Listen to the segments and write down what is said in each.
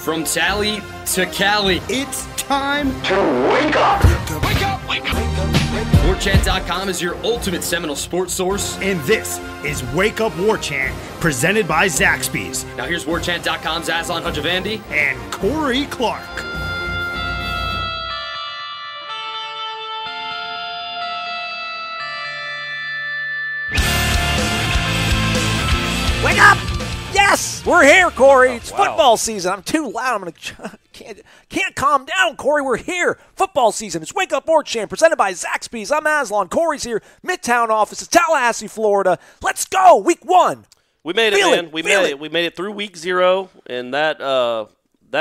From Tally to Cali, It's time to wake up. Wake up! Wake up! WarChant.com is your ultimate Seminole sports source. And this is Wake Up War Chant, presented by Zaxby's Now here's WarChant.com's Aslan Hajavandi. and Corey Clark. Wake up! Yes, we're here, Corey. It's football season. I'm too loud. Can't calm down, Corey. We're here. Football season. It's Wake Up War Chant, presented by Zaxby's. I'm Aslan. Corey's here. Midtown office. It's Tallahassee, Florida. Let's go. Week 1. We made it, man. We made it through week 0 and that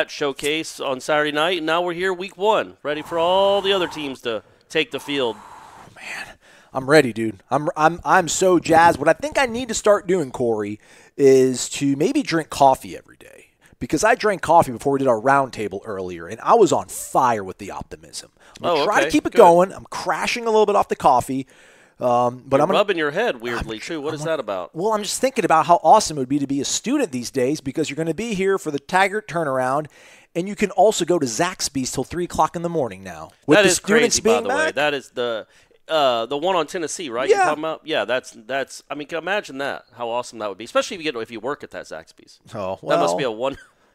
showcase on Saturday night, and now we're here week 1, ready for all the other teams to take the field. Man, I'm ready, dude. I'm so jazzed. What I think I need to start doing, Corey, is to maybe drink coffee every day, because I drank coffee before we did our roundtable earlier, and I was on fire with the optimism. I'm gonna try to keep it going. I'm crashing a little bit off the coffee. But I'm rubbing your head weirdly, too. What is that about? Well, I'm just thinking about how awesome it would be to be a student these days, because you're going to be here for the Taggart turnaround, and you can also go to Zaxby's till 3 o'clock in the morning now. With that the is students crazy, by being the way. back. That is the one on Tennessee, right? Yeah. You're talking about? Yeah, that's. I mean, can you imagine that? How awesome that would be, especially if you work at that Zaxby's. Oh, well, that must be a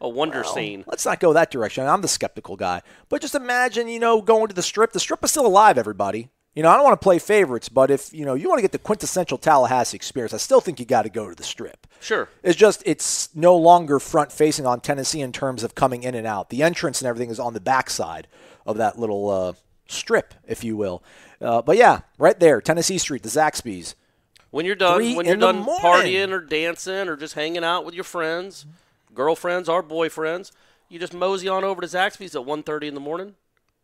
wonder scene. Let's not go that direction. I'm the skeptical guy. But just imagine, going to the Strip. The Strip is still alive, everybody. I don't want to play favorites, but if, you want to get the quintessential Tallahassee experience, I still think you got to go to the Strip. Sure. It's no longer front-facing on Tennessee in terms of coming in and out. The entrance and everything is on the backside of that little strip, if you will. But, yeah, right there, Tennessee Street, the Zaxby's. When you're done partying or dancing or just hanging out with your friends, girlfriends or boyfriends, you just mosey on over to Zaxby's at 1:30 in the morning.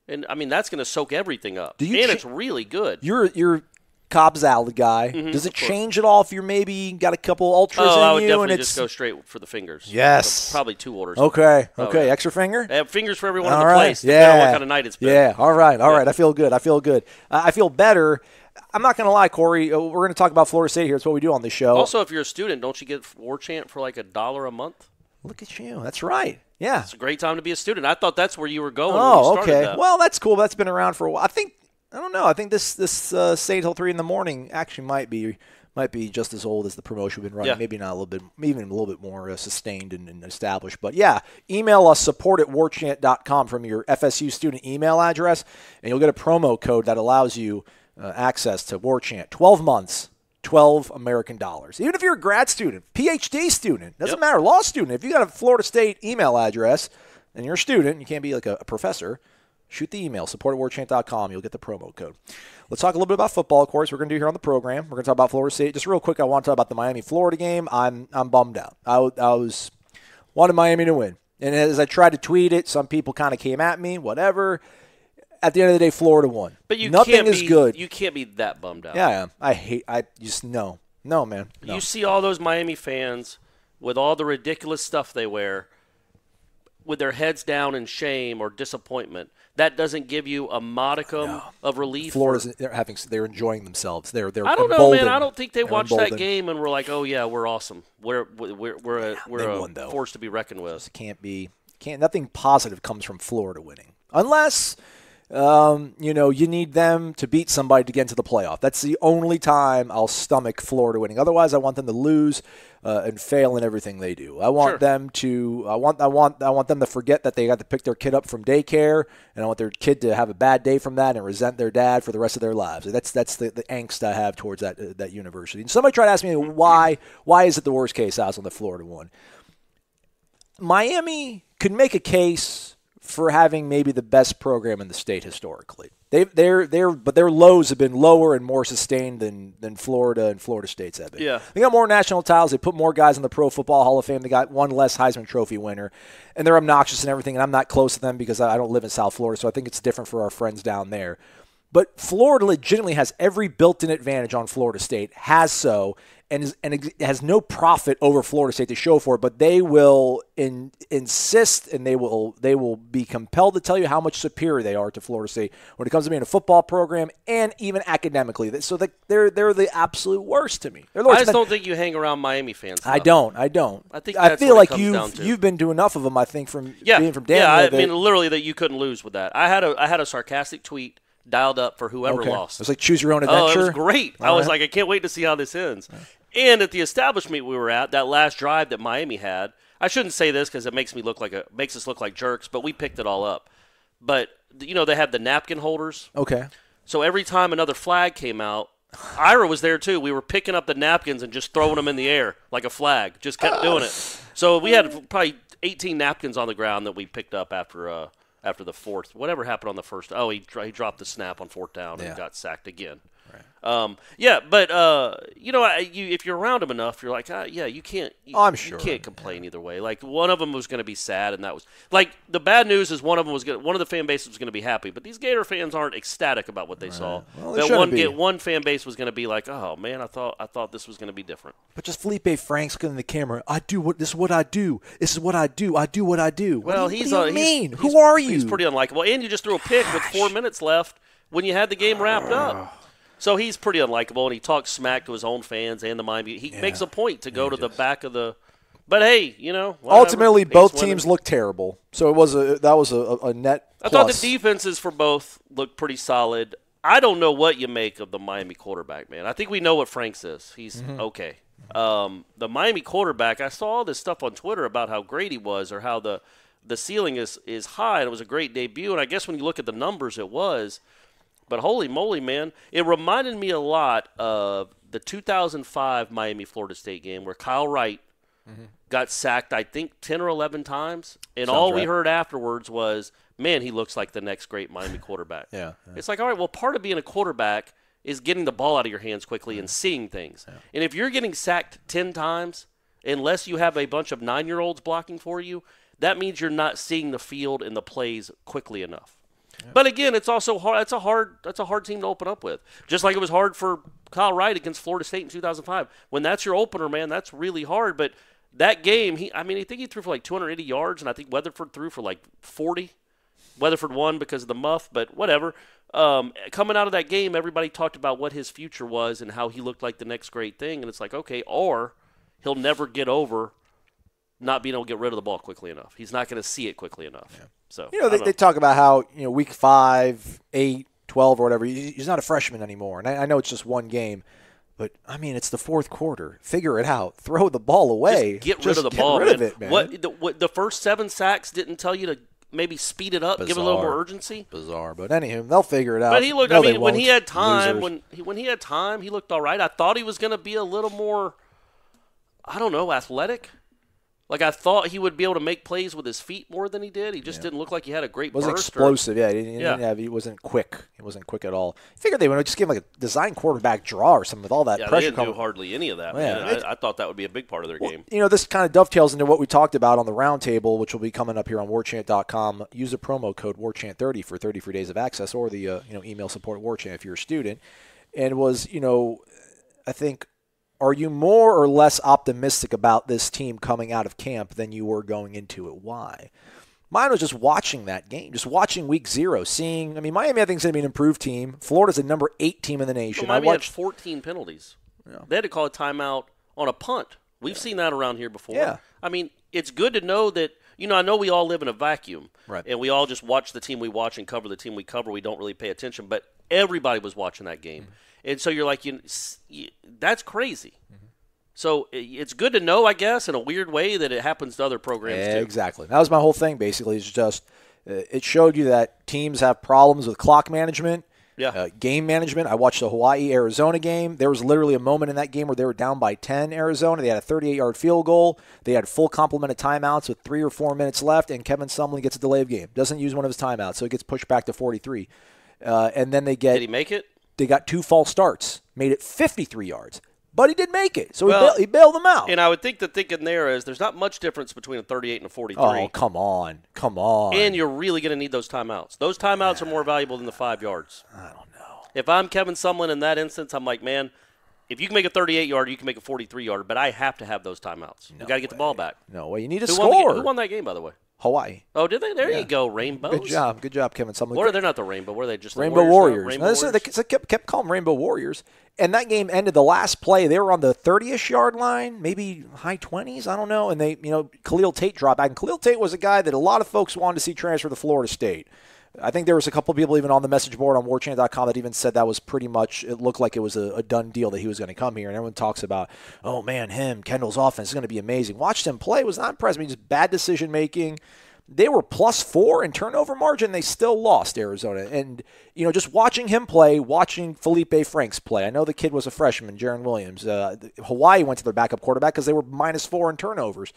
And, I mean, that's going to soak everything up. It's really good. You're Cobb salad guy. Mm-hmm, Does it change at all if you're maybe got a couple ultras in you? I would definitely and just go straight for the fingers. Yes. So probably 2 orders. Okay. Yeah. Extra finger? I have fingers for everyone all in the right. place, depending on what kind of night it's been. Yeah, all right. I feel good. I feel better. I'm not going to lie, Corey. We're going to talk about Florida State here. It's what we do on this show. Also, if you're a student, don't you get War Chant for like $1 a month? Look at you. That's right. Yeah. It's a great time to be a student. I thought that's where you were going Oh, when you started okay. that. Well, that's cool. That's been around for a while. I don't know. I think this stay till 3 in the morning actually might be just as old as the promotion we've been running. Yeah. Maybe not a little bit, even a little bit more sustained and established. But yeah, email us support@warchant.com from your FSU student email address, and you'll get a promo code that allows you access to War Chant. 12 months. $12 American dollars. Even if you're a grad student, PhD student, doesn't matter, law student. If you got a Florida State email address and you're a student, you can't be like a professor, shoot the email, support@warchant.com. You'll get the promo code. Let's talk a little bit about football, of course. We're going to do here on the program. We're going to talk about Florida State. Just real quick, I want to talk about the Miami-Florida game. I'm bummed out. I wanted Miami to win. And as I tried to tweet it, some people kind of came at me, whatever. At the end of the day, Florida won. But nothing is good. You can't be that bummed out. Yeah, I am. No, man. No. You see all those Miami fans with all the ridiculous stuff they wear, with their heads down in shame or disappointment. That doesn't give you a modicum of relief. They're enjoying themselves. They're I don't know, man. I don't think they watched that game and were like, "Oh yeah, we're awesome. We're a force to be reckoned with." Nothing positive comes from Florida winning unless. You need them to beat somebody to get into the playoff. That's the only time I'll stomach Florida winning. Otherwise, I want them to lose and fail in everything they do. I want them to. I want them to forget that they got to pick their kid up from daycare, and I want their kid to have a bad day from that and resent their dad for the rest of their lives. That's the angst I have towards that university. And somebody tried to ask me why is it the worst case I was on the Florida one. Miami could make a case for having maybe the best program in the state historically. But their lows have been lower and more sustained than Florida and Florida State's have been. Yeah. They got more national titles. They put more guys in the Pro Football Hall of Fame. They got one less Heisman Trophy winner. And they're obnoxious and everything, and I'm not close to them because I don't live in South Florida, so I think it's different for our friends down there. But Florida legitimately has every built-in advantage on Florida State, has so, and has no profit over Florida State to show for it, but they will insist and they will be compelled to tell you how much superior they are to Florida State when it comes to being a football program and even academically. So they're the absolute worst to me. I just don't think you hang around Miami fans enough. I don't. I feel like you've been to enough of them, I think, from being from Dan. Yeah, I mean, literally that you couldn't lose with that. I had a sarcastic tweet dialed up for whoever lost. It was like choose your own adventure. Oh, it was great. I was like, I can't wait to see how this ends. And at the establishment we were at, that last drive that Miami had, I shouldn't say this because it makes us look like jerks, but we picked it all up. But they have the napkin holders. Okay. So every time another flag came out, Ira was there too. We were picking up the napkins and just throwing them in the air like a flag. Just kept doing it. So we had probably 18 napkins on the ground that we picked up after the fourth. Whatever happened on the first. Oh, he dropped the snap on fourth down and got sacked again. Right. If you're around him enough, you're like, you can't. I'm sure. You can't complain either way. Like one of them was going to be sad, and that was like the bad news is one of the fan bases was going to be happy, but these Gator fans aren't ecstatic about what they saw. Well, one fan base was going to be like, oh man, I thought this was going to be different. But just Felipe Franks looking in the camera. This is what I do. This is what I do. I do what I do. Well, what do you mean? Who are you? He's pretty unlikable, and you just threw a pick with 4 minutes left when you had the game wrapped up. So he's pretty unlikable, and he talks smack to his own fans and the Miami. He makes a point to go to the back of the. But hey, whatever. Ultimately, both teams look terrible. So that was a net plus. I thought the defenses for both looked pretty solid. I don't know what you make of the Miami quarterback, man. I think we know what Franks is. He's okay. The Miami quarterback, I saw all this stuff on Twitter about how great he was or how the ceiling is high, and it was a great debut. And I guess when you look at the numbers, it was. But holy moly, man, it reminded me a lot of the 2005 Miami-Florida State game where Kyle Wright got sacked, I think, 10 or 11 times. And we heard afterwards was, man, he looks like the next great Miami quarterback. Yeah. It's like, all right, well, part of being a quarterback is getting the ball out of your hands quickly and seeing things. Yeah. And if you're getting sacked 10 times, unless you have a bunch of 9-year-olds blocking for you, that means you're not seeing the field and the plays quickly enough. Yeah. But again, it's also hard. That's a hard team to open up with. Just like it was hard for Kyle Wright against Florida State in 2005. When that's your opener, man, that's really hard. But that game, I think he threw for like 280 yards, and I think Weatherford threw for like 40. Weatherford won because of the muff, but whatever. Coming out of that game, everybody talked about what his future was and how he looked like the next great thing. And it's like, okay, or he'll never get over not being able to get rid of the ball quickly enough. He's not going to see it quickly enough. Yeah. So they talk about how week 5, 8, 12, or whatever, he's not a freshman anymore. And I know it's just one game, but I mean it's the fourth quarter. Figure it out. Throw the ball away. Just get rid of the ball. Get rid of it, man. What the first 7 sacks didn't tell you to maybe speed it up, give it a little more urgency. Bizarre, but anywho, they'll figure it out. But he looked. When he had time, when he had time, he looked all right. I thought he was going to be a little more, I don't know, athletic. Like, I thought he would be able to make plays with his feet more than he did. He just didn't look like he had a great burst. He wasn't explosive, he wasn't quick. He wasn't quick at all. I figured they would just give him like a design quarterback draw or something with all that pressure. They didn't do hardly any of that, man. I thought that would be a big part of their game. This kind of dovetails into what we talked about on the roundtable, which will be coming up here on warchant.com. Use the promo code warchant30 for 30 free days of access, or the email support warchant if you're a student. And it was, I think, are you more or less optimistic about this team coming out of camp than you were going into it? Why? Mine was just watching that game, just watching week 0, seeing. Miami, I think, is going to be an improved team. Florida's a number 8 team in the nation. Miami had 14 penalties. Yeah. They had to call a timeout on a punt. We've seen that around here before. Yeah. It's good to know that, I know we all live in a vacuum. Right. And we all just watch the team we watch and cover the team we cover. We don't really pay attention. But everybody was watching that game. Mm-hmm. And so you're like, that's crazy. Mm-hmm. So it's good to know, I guess, in a weird way that it happens to other programs too. Exactly. That was my whole thing, basically. It's just it showed you that teams have problems with clock management, game management. I watched the Hawaii-Arizona game. There was literally a moment in that game where they were down by 10, Arizona. They had a 38-yard field goal. They had full complement of timeouts with 3 or 4 minutes left, and Kevin Sumlin gets a delay of game. Doesn't use one of his timeouts, so it gets pushed back to 43. And then they get – Did he make it? They got 2 false starts, made it 53 yards. But he did make it, so he bailed them out. And I would think the thinking there is there's not much difference between a 38 and a 43. Oh, come on. And you're really going to need those timeouts. Those timeouts are more valuable than the 5 yards. I don't know. If I'm Kevin Sumlin in that instance, I'm like, man, if you can make a 38-yarder, you can make a 43-yarder, but I have to have those timeouts. You got to get the ball back. No way. You need to score. Who won that game, by the way? Hawaii. Oh, did they? There you go, Rainbows. Good job, Kevin Sumlin. Or they're not the Rainbow. Were they just Rainbow the Warriors? Rainbow Warriors? They kept calling them Rainbow Warriors. And that game ended the last play. They were on the 30-ish yard line, maybe high 20s, I don't know. And they, Khalil Tate dropped back. And Khalil Tate was a guy that a lot of folks wanted to see transfer to Florida State. I think there was a couple of people even on the message board on warchant.com that even said that was pretty much, it looked like it was a done deal that he was going to come here. And everyone talks about, oh, man, Kendall's offense is going to be amazing. Watched him play. Was not impressed. Just bad decision-making. They were +4 in turnover margin. They still lost Arizona. And, just watching him play, watching Felipe Franks play. I know the kid was a freshman, Jaron Williams. Hawaii went to their backup quarterback because they were -4 in turnovers.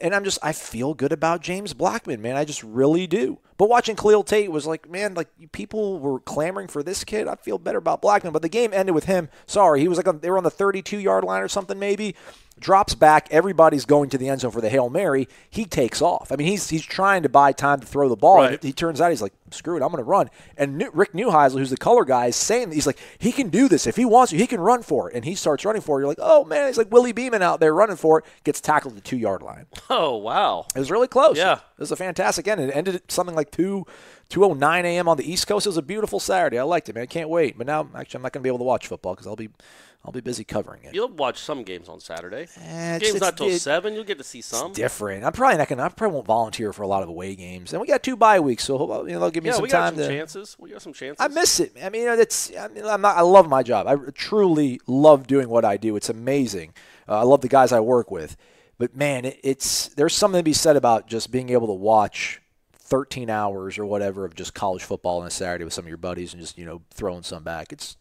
And I feel good about James Blackman, man. I just really do. But watching Khalil Tate was like, man, like people were clamoring for this kid. I feel better about Blackman. But the game ended with him. Sorry, he was they were on the 32-yard line or something maybe. Drops back. Everybody's going to the end zone for the Hail Mary. He takes off. I mean, he's trying to buy time to throw the ball. Right. And he turns out he's like, screw it, I'm going to run. And Rick Neuheisel, who's the color guy, is saying that he's like, he can do this. If he wants to, he can run for it. And he starts running for it. You're like, oh, man, he's like Willie Beeman out there running for it. Gets tackled at the 2-yard line. Oh, wow. It was really close. Yeah. It was a fantastic end. It ended at something like 2:09 a.m. on the East Coast. It was a beautiful Saturday. I liked it, man. I can't wait. But now, actually, I'm not going to be able to watch football because I'll be busy covering it. You'll watch some games on Saturday. Game's not till 7. You'll get to see some. It's different. I probably won't volunteer for a lot of away games. And we got 2 bye weeks, so they'll give me some time. We got some chances. I miss it. I mean, I love my job. I truly love doing what I do. It's amazing. I love the guys I work with. But man, there's something to be said about just being able to watch 13 hours or whatever of just college football on a Saturday with some of your buddies and just throwing some back. It's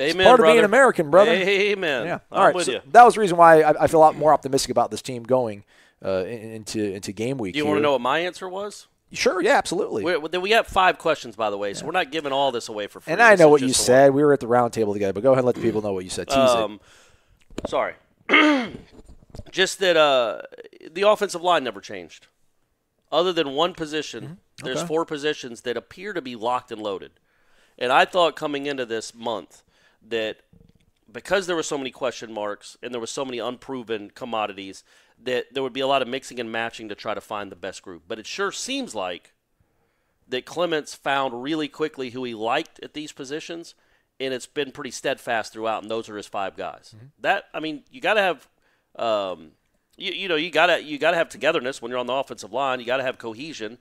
Amen, part brother. of being American, brother. Amen. Yeah. I'm all right. with So you. that was the reason why I feel a lot more optimistic about this team going into game week. You want to know what my answer was? Sure. Yeah. Absolutely. We have 5 questions, by the way, so we're not giving all this away for free. And I know what you said. We were at the round table together, but go ahead and let the people know what you said. Tease it. Sorry. Just that the offensive line never changed. Other than one position, there's 4 positions that appear to be locked and loaded. And I thought coming into this month that because there were so many question marks and there were so many unproven commodities that there would be a lot of mixing and matching to try to find the best group. But it sure seems like that Clements found really quickly who he liked at these positions, and it's been pretty steadfast throughout, and those are his 5 guys. You got to have you got to have togetherness when you're on the offensive line. You got to have cohesion,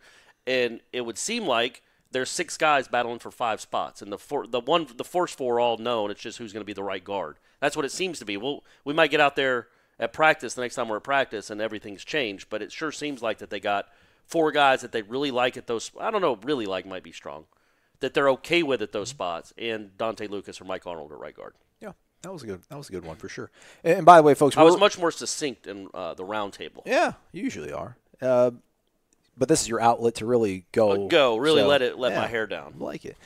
and it would seem like there's 6 guys battling for 5 spots, and the first 4 are all known. It's just who's going to be the right guard. That's what it seems to be. We might get out there at practice the next time we're at practice, and everything's changed. But it sure seems like that they got 4 guys that they really like at those. I don't know, really like might be strong. That they're okay with at those spots, and Dante Lucas or Mike Arnold at right guard. Yeah, that was good. That was a good one for sure. And by the way, folks, I was much more succinct in the round table. Yeah, you usually are. But this is your outlet to really go. Let my hair down. I like it.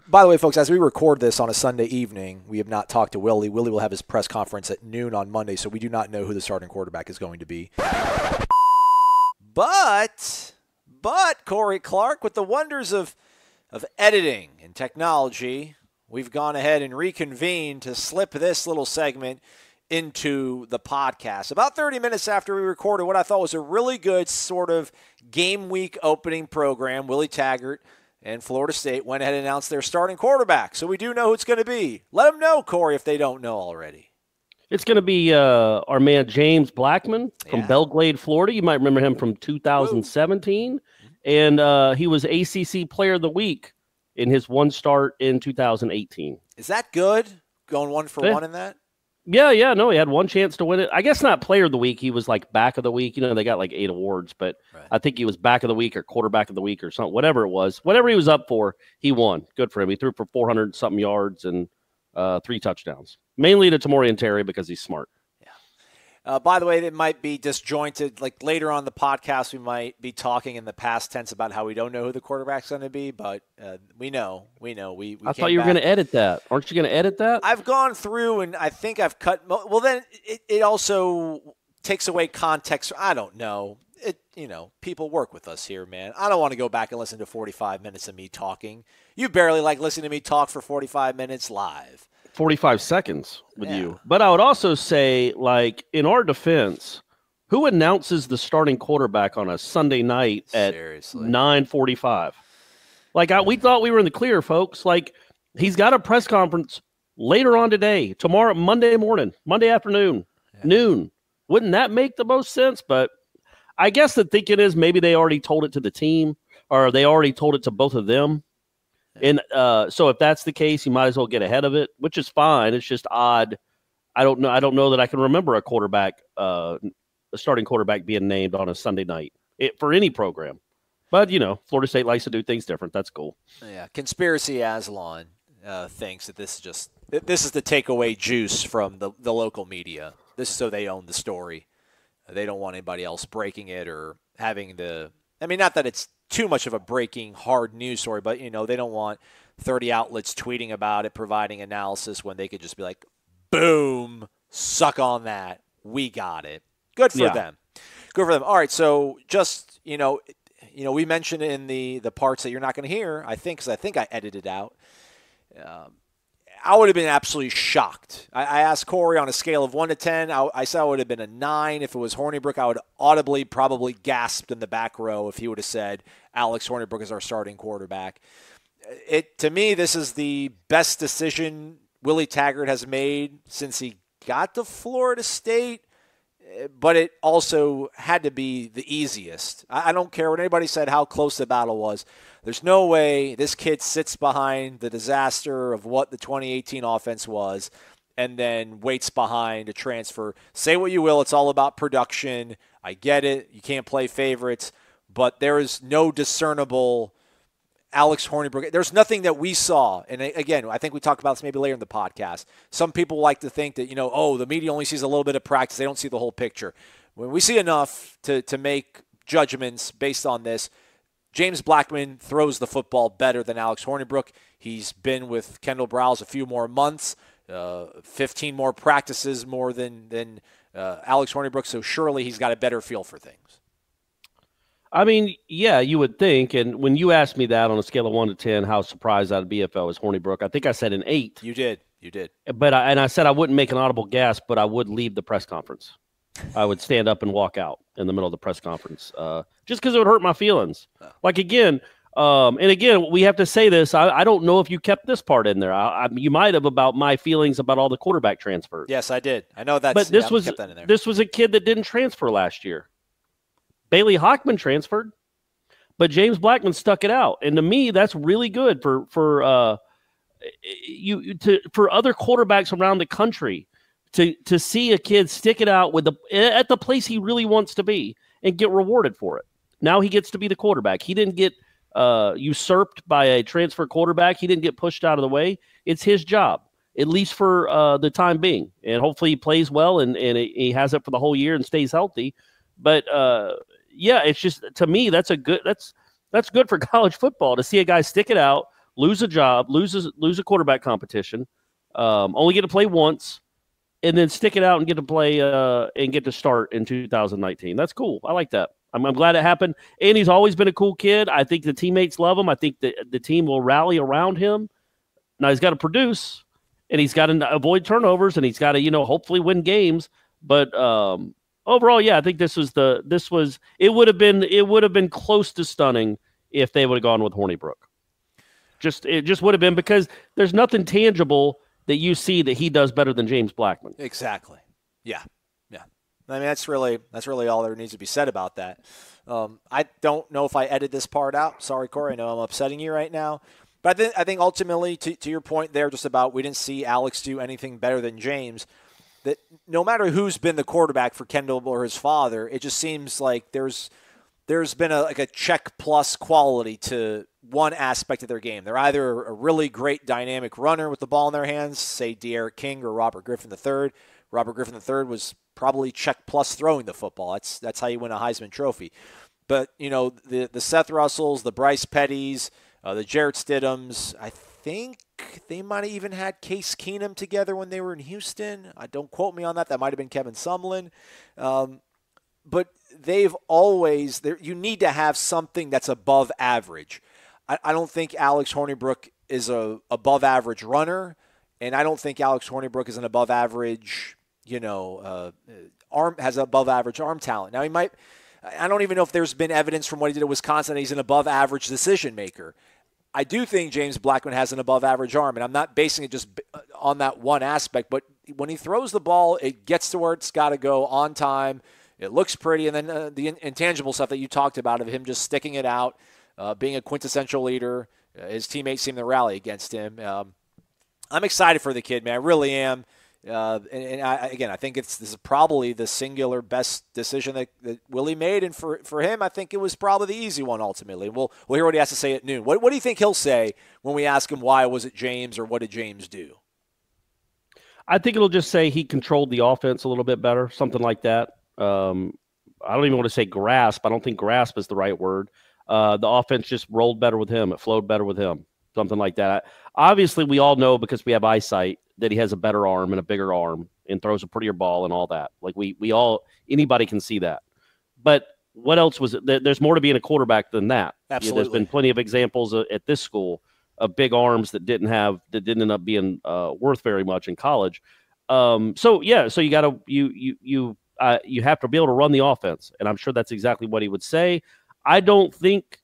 By the way, folks, as we record this on a Sunday evening, we have not talked to Willie. Willie will have his press conference at noon on Monday, so we do not know who the starting quarterback is going to be. But Corey Clark, with the wonders of editing and technology, we've gone ahead and reconvened to slip this little segment into the podcast. About 30 minutes after we recorded what I thought was a really good sort of game week opening program, Willie Taggart and Florida State went ahead and announced their starting quarterback. So we do know who it's going to be. Let them know, Corey, if they don't know already. It's going to be our man James Blackman from Belglade, Florida. You might remember him from 2017. Woo. And he was ACC Player of the Week in his one start in 2018. Is that good? Going 1 for 1 in that? Yeah, no, he had one chance to win it. I guess not Player of the Week. He was like Back of the Week. They got like 8 awards, but right. I think he was Back of the Week or Quarterback of the Week or something. Whatever it was, whatever he was up for, he won. Good for him. He threw for 400-something yards and 3 touchdowns, mainly to Tamori and Terry because he's smart. By the way, it might be disjointed. Like later on in the podcast, we might be talking in the past tense about how we don't know who the quarterback's going to be, but we know. We I thought you were going to edit that. Aren't you going to edit that? I've gone through and I think I've cut. Well, then it also takes away context. I don't know. people work with us here, man. I don't want to go back and listen to 45 minutes of me talking. You barely like listening to me talk for 45 minutes live. 45 seconds with you. But I would also say, like, in our defense, who announces the starting quarterback on a Sunday night at 9:45? Like, we thought we were in the clear, folks. Like, he's got a press conference later on today, tomorrow, Monday morning, Monday afternoon, noon. Wouldn't that make the most sense? But I guess the thinking is maybe they already told it to the team, or they already told it to both of them. And so if that's the case, you might as well get ahead of it, which is fine. It's just odd. I don't know that I can remember a starting quarterback being named on a Sunday night for any program. But, Florida State likes to do things different. That's cool. Yeah, Conspiracy Aslan thinks that this is the takeaway juice from the local media. This is so they own the story. They don't want anybody else breaking it or having the – I mean, not that it's too much of a breaking hard news story, but, they don't want 30 outlets tweeting about it, providing analysis when they could just be like, boom, suck on that. We got it. Good for them. Good for them. All right, so just, we mentioned in the parts that you're not going to hear, I think, because I think I edited out. I would have been absolutely shocked. I asked Corey on a scale of 1 to 10. I said I would have been a 9. If it was Hornibrook, I would audibly probably gasped in the back row if he would have said Alex Hornibrook is our starting quarterback. To me, this is the best decision Willie Taggart has made since he got to Florida State. But it also had to be the easiest. I don't care what anybody said how close the battle was. There's no way this kid sits behind the disaster of what the 2018 offense was and then waits behind a transfer. Say what you will, it's all about production. I get it. You can't play favorites. But there is no discernible Alex Hornibrook. There's nothing that we saw. And again, I think we talked about this maybe later in the podcast. Some people like to think that, the media only sees a little bit of practice. They don't see the whole picture. When we see enough to make judgments based on this, James Blackman throws the football better than Alex Hornibrook. He's been with Kendall Browse a few more months, 15 more practices more than Alex Hornibrook, so surely he's got a better feel for things. I mean, yeah, you would think. And when you asked me that on a scale of 1 to 10, how surprised I'd be if I was Hornibrook, I think I said an 8. You did. But I said I wouldn't make an audible gasp, but I would leave the press conference. I would stand up and walk out in the middle of the press conference just because it would hurt my feelings. Like, again, we have to say this. I don't know if you kept this part in there. You might have about my feelings about all the quarterback transfers. Yes, I did. I know that. But this was a kid that didn't transfer last year. Bailey Hockman transferred, but James Blackman stuck it out. And to me, that's really good for other quarterbacks around the country to see a kid stick it out at the place he really wants to be and get rewarded for it. Now he gets to be the quarterback. He didn't get usurped by a transfer quarterback. He didn't get pushed out of the way. It's his job, at least for the time being. And hopefully he plays well and he has it for the whole year and stays healthy. But yeah, it's just, to me, that's good for college football to see a guy stick it out, lose a job, lose a quarterback competition, only get to play once, and then stick it out and get to play and get to start in 2019. That's cool. I like that. I'm glad it happened. And he's always been a cool kid. I think the teammates love him. I think the team will rally around him. Now he's got to produce, and he's got to avoid turnovers, and he's got to hopefully win games. But overall, yeah, I think it would have been close to stunning if they would have gone with Hornibrook. It just would have been, because there's nothing tangible that you see that he does better than James Blackman. Exactly. Yeah. I mean, that's really all there needs to be said about that. I don't know if I edited this part out. Sorry, Corey. I know I'm upsetting you right now. But I think ultimately, to your point there, just about we didn't see Alex do anything better than James, that no matter who's been the quarterback for Kendall or his father, it just seems like there's been a check plus quality to one aspect of their game. They're either a really great dynamic runner with the ball in their hands, say De'Aaron King or Robert Griffin III. Robert Griffin III was probably check plus throwing the football. That's how you win a Heisman Trophy. But, the Seth Russells, the Bryce Pettys, the Jarrett Stidhams, I think they might have even had Case Keenum together when they were in Houston. Don't quote me on that. That might have been Kevin Sumlin. But they've always – you need to have something that's above average. I don't think Alex Hornibrook is a above average runner, and I don't think Alex Hornibrook is an above average, has above average arm talent. Now, he might – I don't even know if there's been evidence from what he did at Wisconsin that he's an above average decision maker. I do think James Blackman has an above average arm, and I'm not basing it just on that one aspect, but when he throws the ball, it gets to where it's got to go on time. It looks pretty, and then the intangible stuff that you talked about of him just sticking it out, being a quintessential leader. His teammates seem to rally against him. I'm excited for the kid, man. I really am. I think this is probably the singular best decision that Willie made, and for him, I think it was probably the easy one ultimately. We'll hear what he has to say at noon. What do you think he'll say when we ask him why was it James or what did James do? I think it'll just say he controlled the offense a little bit better, something like that. I don't even want to say grasp. I don't think grasp is the right word. The offense just rolled better with him. It flowed better with him, something like that. Obviously, we all know because we have eyesight that he has a better arm and a bigger arm and throws a prettier ball and all that. Like anybody can see that. But what else was it? There's more to being a quarterback than that. Absolutely. There's been plenty of examples at this school of big arms that didn't end up being worth very much in college. So you got to you have to be able to run the offense, and I'm sure that's exactly what he would say. I don't think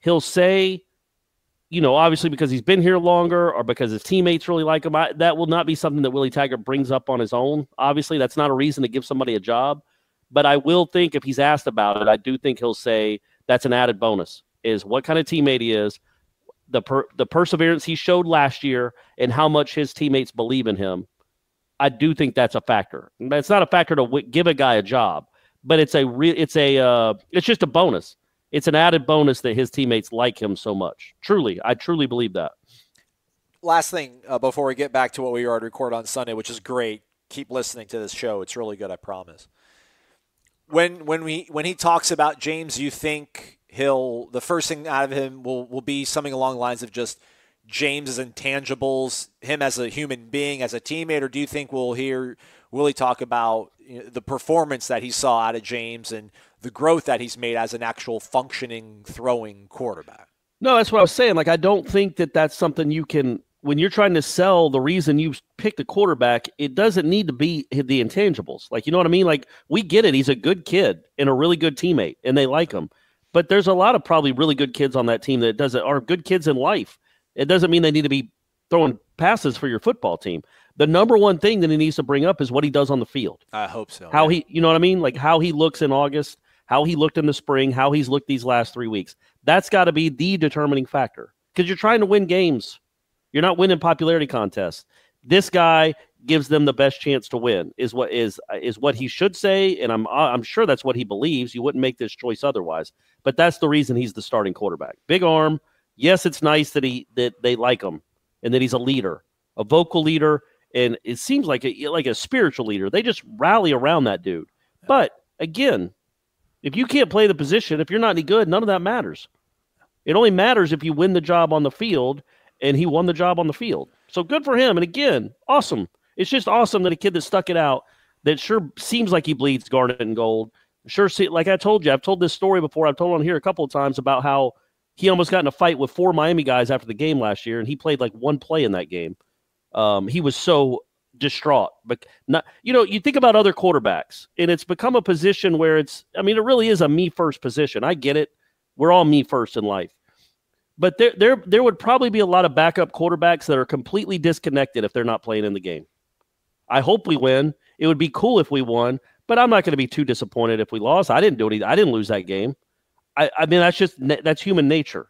he'll say, obviously because he's been here longer or because his teammates really like him. That will not be something that Willie Taggart brings up on his own. Obviously, that's not a reason to give somebody a job. But I will think if he's asked about it, I do think he'll say that's an added bonus, is what kind of teammate he is, the perseverance he showed last year, and how much his teammates believe in him. I do think that's a factor. It's not a factor to give a guy a job, but it's just a bonus. It's an added bonus that his teammates like him so much. Truly, I truly believe that. Last thing before we get back to what we already recorded on Sunday, which is great. Keep listening to this show. It's really good, I promise. When he talks about James, you think the first thing out of him will be something along the lines of just James's intangibles, him as a human being, as a teammate, or do you think we'll hear Willie talk about the performance that he saw out of James and the growth that he's made as an actual functioning throwing quarterback? No, that's what I was saying. Like, I don't think that that's something you can, when you're trying to sell the reason you picked the quarterback, it doesn't need to be the intangibles. Like, you know what I mean? Like, we get it. He's a good kid and a really good teammate, and they like him. But there's a lot of probably really good kids on that team that are good kids in life. It doesn't mean they need to be throwing passes for your football team. The number one thing that he needs to bring up is what he does on the field. I hope so. You know what I mean? Like how he looks in August, how he looked in the spring, how he's looked these last 3 weeks. That's got to be the determining factor because you're trying to win games. You're not winning popularity contests. This guy gives them the best chance to win is what he should say, and I'm sure that's what he believes. You wouldn't make this choice otherwise. But that's the reason he's the starting quarterback. Big arm. Yes, it's nice that they like him and that he's a leader, a vocal leader, and it seems like a spiritual leader. They just rally around that dude. But again, if you can't play the position, if you're not any good, none of that matters. It only matters if you win the job on the field, and he won the job on the field. So good for him. And again, awesome. It's just awesome that a kid that stuck it out, that sure seems like he bleeds garnet and gold. Like I told you, I've told this story before. I've told on here a couple of times about how he almost got in a fight with 4 Miami guys after the game last year, and he played like one play in that game. He was so distraught. But you think about other quarterbacks, and it's become a position where it really is a me first position. I get it. We're all me first in life. But there would probably be a lot of backup quarterbacks that are completely disconnected if they're not playing in the game. I hope we win. It would be cool if we won, but I'm not going to be too disappointed if we lost. I didn't do anything. I didn't lose that game. I mean, that's human nature.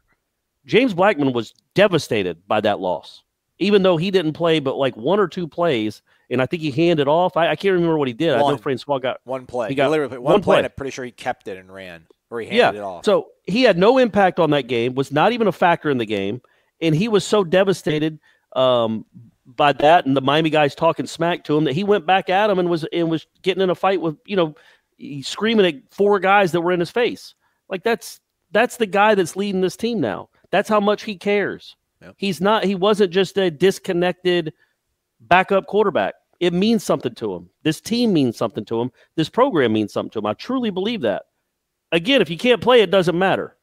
James Blackman was devastated by that loss, even though he didn't play but like 1 or 2 plays, and I think he handed off. I can't remember what he did. I know Francois got one play. He got literally one play, and I'm pretty sure he kept it and ran, or he handed it off. So he had no impact on that game, was not even a factor in the game, and he was so devastated by that and the Miami guys talking smack to him that he went back at him and was getting in a fight with, screaming at 4 guys that were in his face. Like that's the guy that's leading this team now. That's how much he cares. Yep. He wasn't just a disconnected backup quarterback. It means something to him. This team means something to him. This program means something to him. I truly believe that. again, if you can't play, it doesn't matter.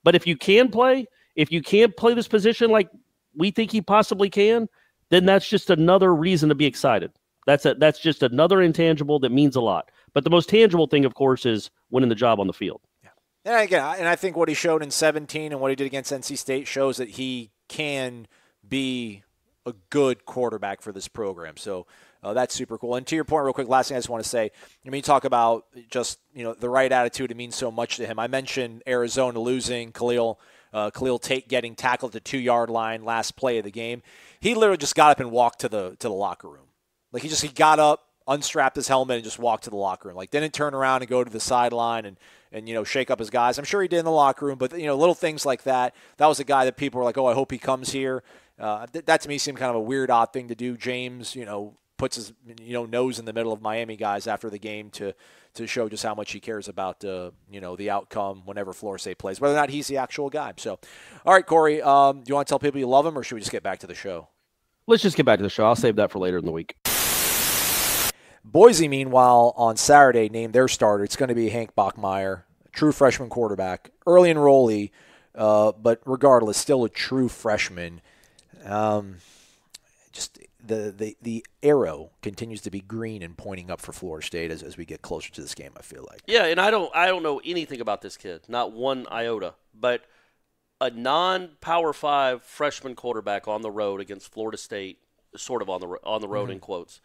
But if you can play this position like we think he possibly can, then that's just another reason to be excited. That's just another intangible that means a lot. But the most tangible thing, of course, is winning the job on the field. Yeah. And again, I think what he showed in 17 and what he did against NC State shows that he can be a good quarterback for this program. So that's super cool. And to your point, real quick, last thing I just want to say, you talk about just, the right attitude. It means so much to him. I mentioned Arizona losing, Khalil Tate getting tackled at the 2-yard line last play of the game. He literally just got up and walked to the locker room. Like he got up, unstrapped his helmet, and just walked to the locker room. Like didn't turn around and go to the sideline and shake up his guys. I'm sure he did in the locker room, but little things like that. That was a guy that people were like, oh, I hope he comes here. That to me seemed kind of a weird, odd thing to do. James, puts his nose in the middle of Miami guys after the game to show just how much he cares about the outcome whenever Florida State plays, whether or not he's the actual guy. So, all right, Corey, do you want to tell people you love him, or should we just get back to the show? Let's just get back to the show. I'll save that for later in the week. Boise, meanwhile, on Saturday, named their starter. It's going to be Hank Bachmeier, true freshman quarterback, early enrollee, but regardless, still a true freshman. Just the arrow continues to be green and pointing up for Florida State as we get closer to this game, I feel like. Yeah, and I don't know anything about this kid, not one iota, but a non-Power 5 freshman quarterback on the road against Florida State, sort of on the road in quotes.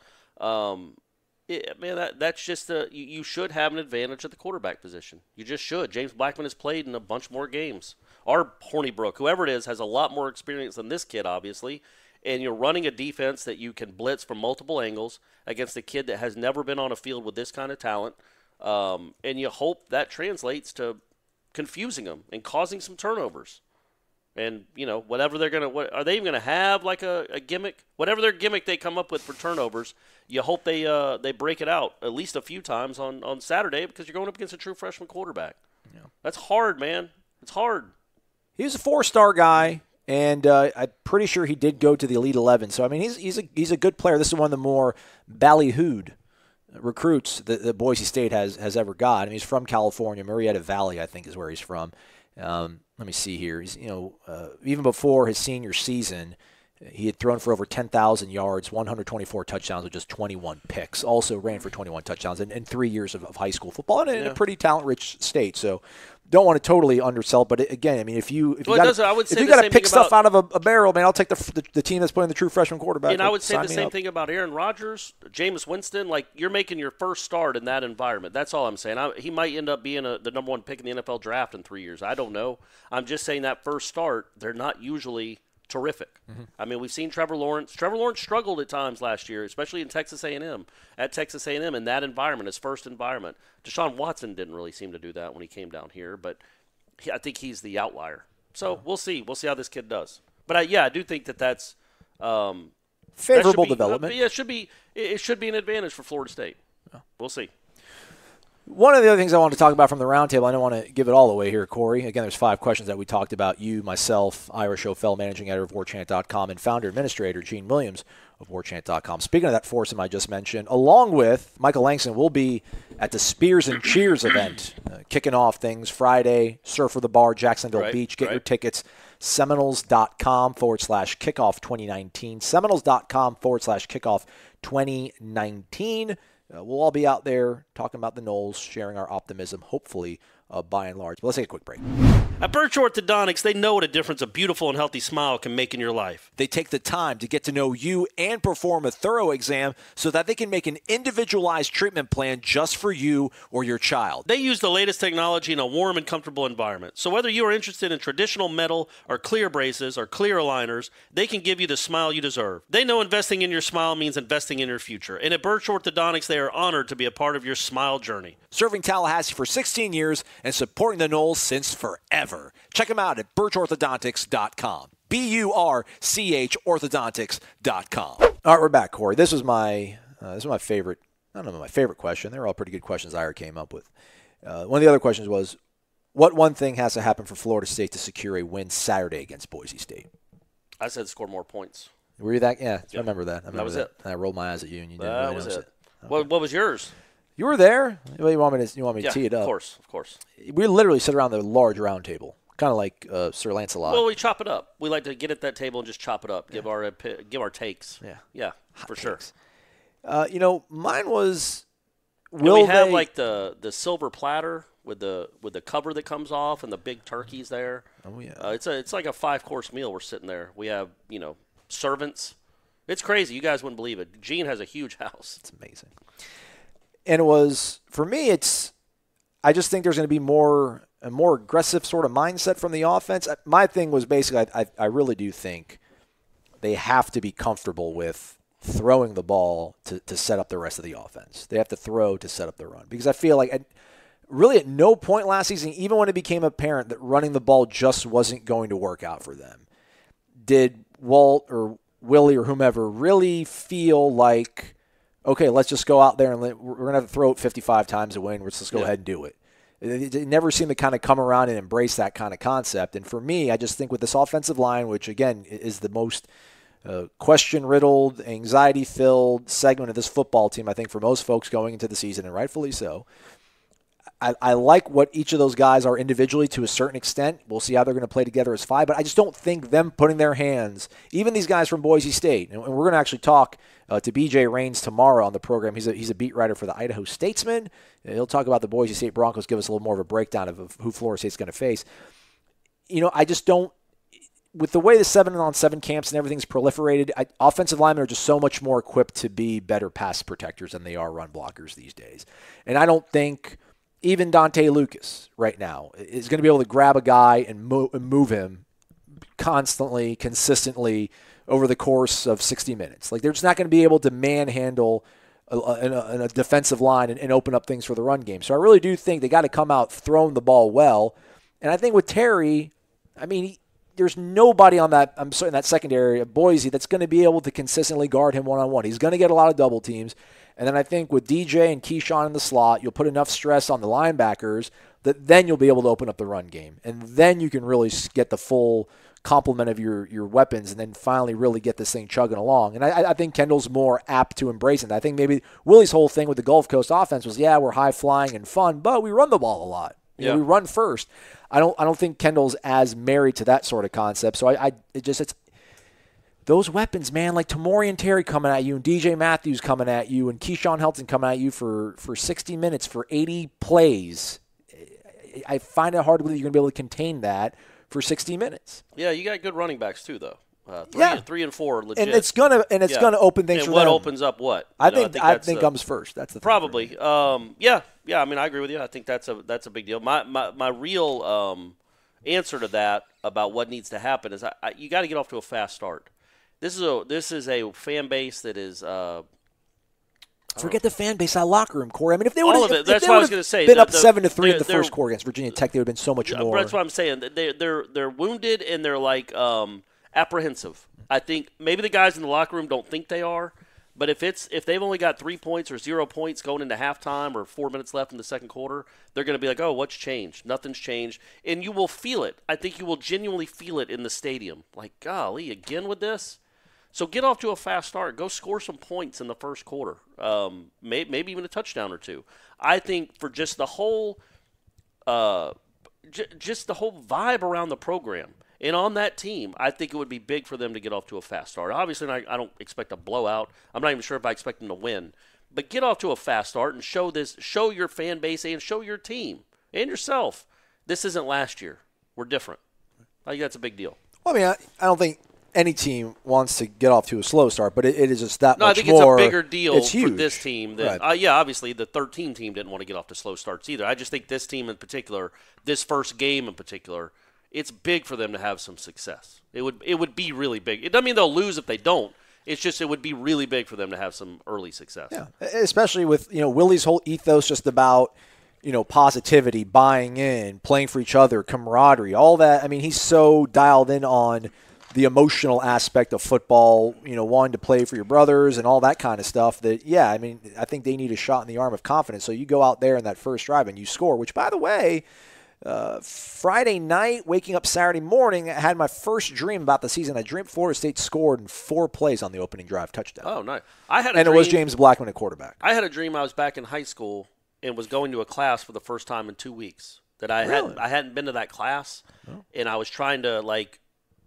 That's just you should have an advantage at the quarterback position. You just should. James Blackman has played in a bunch more games. Our Hornibrook, whoever it is, has a lot more experience than this kid, obviously. And you're running a defense that you can blitz from multiple angles against a kid that has never been on a field with this kind of talent. And you hope that translates to confusing them and causing some turnovers. And, whatever they're going to – are they even going to have like a gimmick? Whatever their gimmick they come up with for turnovers, you hope they break it out at least a few times on Saturday, because you're going up against a true freshman quarterback. Yeah. That's hard, man. It's hard. He was a 4-star guy, and I'm pretty sure he did go to the Elite 11. So, I mean, he's a good player. This is one of the more ballyhooed recruits that Boise State has ever got. I mean, he's from California. Marietta Valley, I think, is where he's from. Let me see here. He's, even before his senior season, he had thrown for over 10,000 yards, 124 touchdowns with just 21 picks. Also ran for 21 touchdowns in 3 years of high school football in a pretty talent-rich state. So don't want to totally undersell, but again, I mean, if you got to pick stuff out of a barrel, man, I'll take the team that's playing the true freshman quarterback. And I would say the same thing about Aaron Rodgers, Jameis Winston. Like, you're making your first start in that environment. That's all I'm saying. He might end up being the number one pick in the NFL draft in 3 years. I don't know. I'm just saying that first start, they're not usually terrific. Mm-hmm. I mean, we've seen Trevor Lawrence. Trevor Lawrence struggled at times last year, especially in Texas A&M. At Texas A&M in that environment, his first environment. Deshaun Watson didn't really seem to do that when he came down here, but I think he's the outlier. So we'll see. We'll see how this kid does. But I do think that's favorable development. Yeah, it should be an advantage for Florida State. Yeah. We'll see. One of the other things I want to talk about from the roundtable, I don't want to give it all away here, Corey. Again, there's 5 questions that we talked about. You, myself, Ira Schofel, managing editor of WarChant.com, and founder administrator Gene Williams of WarChant.com. Speaking of that foursome I just mentioned, along with Michael Langston, will be at the Spears and Cheers event, kicking off things Friday, Surf for the Bar, Jacksonville Beach. Get your tickets, Seminoles.com/kickoff 2019. Seminoles.com/kickoff 2019. We'll all be out there talking about the Noles, sharing our optimism, hopefully, by and large. But let's take a quick break. At Birch Orthodontics, they know what a difference a beautiful and healthy smile can make in your life. They take the time to get to know you and perform a thorough exam so that they can make an individualized treatment plan just for you or your child. They use the latest technology in a warm and comfortable environment. So whether you are interested in traditional metal or clear braces or clear aligners, they can give you the smile you deserve. They know investing in your smile means investing in your future. And at Birch Orthodontics, they are honored to be a part of your smile journey. Serving Tallahassee for 16 years and supporting the Noles since forever. Check them out at birchorthodontics.com. BURCH orthodontics.com. All right, we're back, Corey. This was my favorite. I don't know my favorite question. They were all pretty good questions Ira came up with. One of the other questions was, what one thing has to happen for Florida State to secure a win Saturday against Boise State? I said score more points. Were you that? Yeah, I remember that. That was it. I rolled my eyes at you, and you didn't. That really was notice it. Okay. What was yours? You were there. You want me to tee it up? Of course. We literally sit around the large round table, kind of like Sir Lancelot. Well, we chop it up. We like to get at that table and just chop it up. Give our takes. Yeah, for sure. Mine was. We have like the silver platter with the cover that comes off and the big turkeys there. Oh yeah. It's like a 5-course meal. We're sitting there. We have servants. It's crazy. You guys wouldn't believe it. Gene has a huge house. It's amazing. And it was, for me, I just think there's going to be a more aggressive sort of mindset from the offense. My thing was basically, I really do think they have to be comfortable with throwing the ball to set up the rest of the offense. They have to throw to set up the run. Because I feel like really at no point last season, even when it became apparent that running the ball just wasn't going to work out for them, did Walt or Willie or whomever really feel like, okay, let's just go out there and we're going to have to throw it 55 times to win. Let's just go ahead and do it. It never seemed to kind of come around and embrace that kind of concept. And for me, I just think with this offensive line, which, again, is the most question-riddled, anxiety-filled segment of this football team, I think, for most folks going into the season, and rightfully so, I like what each of those guys are individually to a certain extent. We'll see how they're going to play together as five, but I just don't think them putting their hands, even these guys from Boise State, and we're going to actually talk to B.J. Rains tomorrow on the program. He's a beat writer for the Idaho Statesman. He'll talk about the Boise State Broncos, give us a little more of a breakdown of who Florida State's going to face. I just don't, with the way the 7-on-7 camps and everything's proliferated, offensive linemen are just so much more equipped to be better pass protectors than they are run blockers these days. And I don't think even Dante Lucas right now is going to be able to grab a guy and move him constantly, consistently over the course of 60 minutes. Like, they're just not going to be able to manhandle a defensive line and open up things for the run game. So I really do think they got to come out throwing the ball well. And I think with Terry, there's nobody on that, in that secondary of Boise that's going to be able to consistently guard him one-on-one. He's going to get a lot of double teams. And then I think with DJ and Keyshawn in the slot, you'll put enough stress on the linebackers that then you'll be able to open up the run game. And then you can really get the full complement of your weapons and then finally really get this thing chugging along. And I think Kendall's more apt to embrace it. I think maybe Willie's whole thing with the Gulf Coast offense was, we're high-flying and fun, but we run the ball a lot. We run first. I don't think Kendall's as married to that sort of concept. So it's those weapons, man, like Tamori and Terry coming at you and DJ Matthews coming at you and Keyshawn Helton coming at you for 60 minutes for 80 plays. I find it hard to believe you're going to be able to contain that for 60 minutes. Yeah, you got good running backs too, though. 3 and 4 are legit. And it's gonna open things for them. What opens up what? I think comes first. That's the probably. Yeah. I agree with you. I think that's a big deal. My real answer to that about what needs to happen is you got to get off to a fast start. This is a fan base that is. Forget the fan base, that locker room, Corey. If they would have, that's what I was going to say. Been up 7-3 in the first quarter against Virginia Tech, they would have been so much more. That's what I'm saying. They're wounded and they're like apprehensive. I think maybe the guys in the locker room don't think they are, but if they've only got 3 points or 0 points going into halftime or 4 minutes left in the second quarter, they're going to be like, oh, what's changed? Nothing's changed, and you will feel it. I think you will genuinely feel it in the stadium. Like, golly, again with this. So get off to a fast start. Go score some points in the first quarter, maybe even a touchdown or two. I think for just the whole, just the whole vibe around the program and on that team, I think it would be big for them to get off to a fast start. Obviously, I don't expect a blowout. I'm not even sure if I expect them to win. But get off to a fast start and show your fan base and show your team and yourself. This isn't last year. We're different. I think that's a big deal. Well, I don't think any team wants to get off to a slow start, but it is just that much more. I think it's a bigger deal for this team. Than, right. Obviously the 13 team didn't want to get off to slow starts either. I just think this team in particular, this first game in particular, it's big for them to have some success. It would be really big. It doesn't mean they'll lose if they don't. It's just it would be really big for them to have some early success. Yeah, especially with Willie's whole ethos just about positivity, buying in, playing for each other, camaraderie, all that. He's so dialed in on the emotional aspect of football, wanting to play for your brothers and all that kind of stuff that, I think they need a shot in the arm of confidence. So you go out there in that first drive and you score, which, by the way, Friday night, waking up Saturday morning, I had my first dream about the season. I dreamed Florida State scored in 4 plays on the opening drive, touchdown. Oh, nice. It was James Blackman at quarterback. I had a dream I was back in high school and was going to a class for the first time in 2 weeks. That I hadn't been to that class, and I was trying to, like,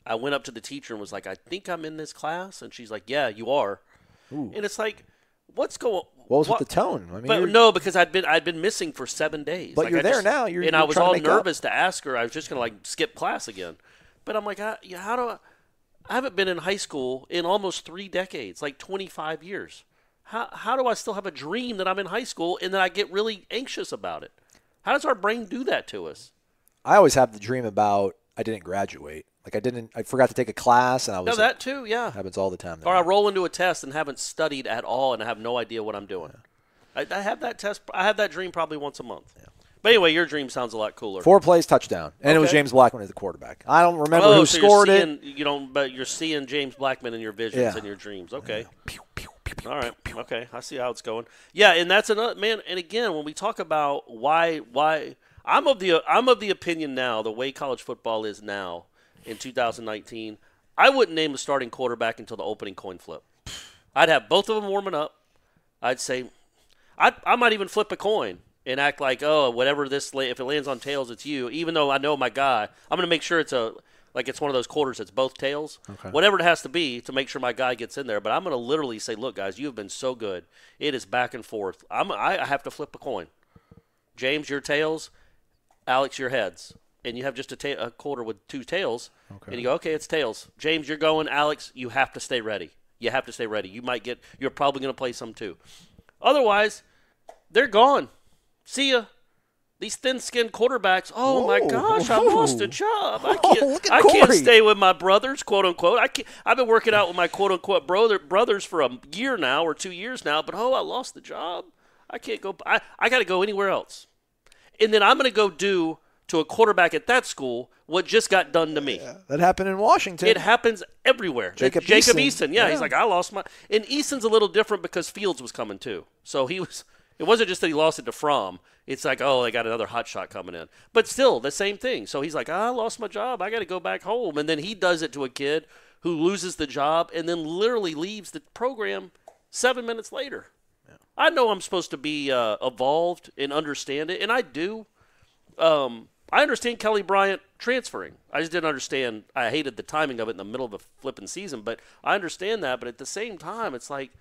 I went up to the teacher and was like, I think I'm in this class. And she's like, yeah, you are. Ooh. And it's like, what's going on? What was with the tone? I mean, no, because I'd been missing for 7 days. But you're there now. And I was all nervous to ask her. I was just going to, like, skip class again. But I'm like, how do I haven't been in high school in almost 3 decades, like 25 years. How do I still have a dream that I'm in high school and then I get really anxious about it? How does our brain do that to us? I always have the dream about I didn't graduate. Like I forgot to take a class, and I was. No, that too, yeah. Happens all the time. Or I roll into a test and haven't studied at all, and I have no idea what I'm doing. Yeah. I have that test. I have that dream probably once a month. Yeah. But anyway, your dream sounds a lot cooler. 4 plays, touchdown, and it was James Blackman as the quarterback. I don't remember who scored it. You don't, but you're seeing James Blackman in your visions and your dreams. Okay. Yeah. Pew, pew, pew, pew, all right. Pew, pew. Okay. I see how it's going. Yeah, and that's another man. And again, when we talk about why I'm of the opinion now, the way college football is now in 2019, I wouldn't name a starting quarterback until the opening coin flip. I'd have both of them warming up. I'd say I might even flip a coin and act like, oh, whatever if it lands on tails, it's you. Even though I know my guy, I'm going to make sure it's one of those quarters that's both tails. Okay. Whatever it has to be to make sure my guy gets in there. But I'm going to literally say, look, guys, you have been so good. It is back and forth. I have to flip a coin. James, your tails. Alex, your heads. And you have just a quarter with 2 tails. Okay. And you go, okay, it's tails. James, you're going. Alex, you have to stay ready. You have to stay ready. You're probably going to play some too. Otherwise, they're gone. See ya. These thin-skinned quarterbacks, my gosh, I lost a job. I can't stay with my brothers, quote-unquote. I've been working out with my quote-unquote brothers for a year now or 2 years now, but, I lost the job. I can't go. I got to go anywhere else. And then I'm going to go do to a quarterback at that school what just got done to me. Yeah, that happened in Washington. It happens everywhere. Jacob Eason. Yeah, he's like, I lost my – and Eason's a little different because Fields was coming too. So it wasn't just that he lost it to Fromm. It's like, they got another hot shot coming in. But still, the same thing. So he's like, I lost my job. I got to go back home. And then he does it to a kid who loses the job and then literally leaves the program 7 minutes later. Yeah. I know I'm supposed to be evolved and understand it, and I do. I understand Kelly Bryant transferring. I just didn't understand. I hated the timing of it in the middle of a flipping season, but I understand that. But at the same time, it's like